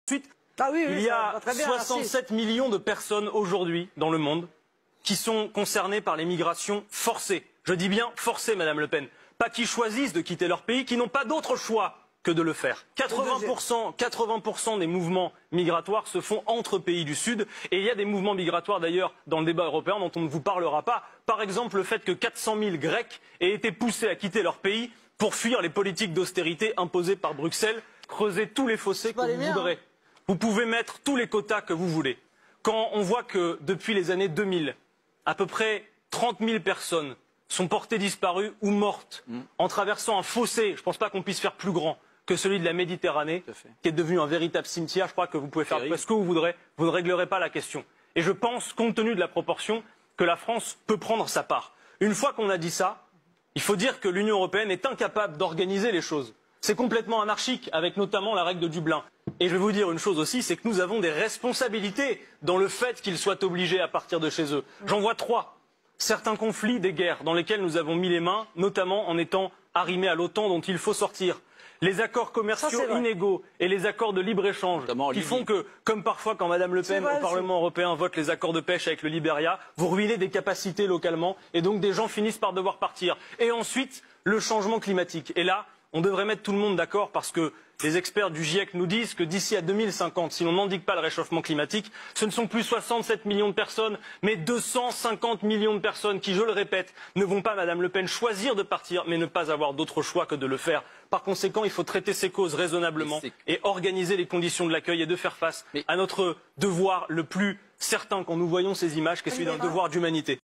Ensuite, Ah oui, il y a 67 millions de personnes aujourd'hui dans le monde qui sont concernées par les migrations forcées. Je dis bien forcées, Madame Le Pen. Pas qui choisissent de quitter leur pays, qui n'ont pas d'autre choix que de le faire. 80% des mouvements migratoires se font entre pays du Sud. Et il y a des mouvements migratoires d'ailleurs dans le débat européen dont on ne vous parlera pas. Par exemple, le fait que 400 000 Grecs aient été poussés à quitter leur pays pour fuir les politiques d'austérité imposées par Bruxelles. Creusez tous les fossés que vous voudrez. Vous pouvez mettre tous les quotas que vous voulez. Quand on voit que depuis les années 2000, à peu près 30 000 personnes sont portées disparues ou mortes en traversant un fossé, je ne pense pas qu'on puisse faire plus grand que celui de la Méditerranée, qui est devenu un véritable cimetière. Je crois que vous pouvez faire ce que vous voudrez, vous ne réglerez pas la question. Et je pense, compte tenu de la proportion, que la France peut prendre sa part. Une fois qu'on a dit ça, il faut dire que l'Union européenne est incapable d'organiser les choses. C'est complètement anarchique, avec notamment la règle de Dublin. Et je vais vous dire une chose aussi, c'est que nous avons des responsabilités dans le fait qu'ils soient obligés à partir de chez eux. J'en vois trois. Certains conflits, des guerres dans lesquelles nous avons mis les mains, notamment en étant arrimés à l'OTAN dont il faut sortir. Les accords commerciaux inégaux et les accords de libre-échange qui font que, comme parfois quand Mme Le Pen au Parlement européen vote les accords de pêche avec le Libéria, vous ruinez des capacités localement et donc des gens finissent par devoir partir. Et ensuite, le changement climatique. Et là, on devrait mettre tout le monde d'accord parce que les experts du GIEC nous disent que d'ici à 2050, si l'on n'endigue pas le réchauffement climatique, ce ne sont plus 67 millions de personnes, mais 250 millions de personnes qui, je le répète, ne vont pas, Madame Le Pen, choisir de partir, mais ne pas avoir d'autre choix que de le faire. Par conséquent, il faut traiter ces causes raisonnablement et organiser les conditions de l'accueil et de faire face à notre devoir le plus certain quand nous voyons ces images, qui est celui d'un devoir d'humanité.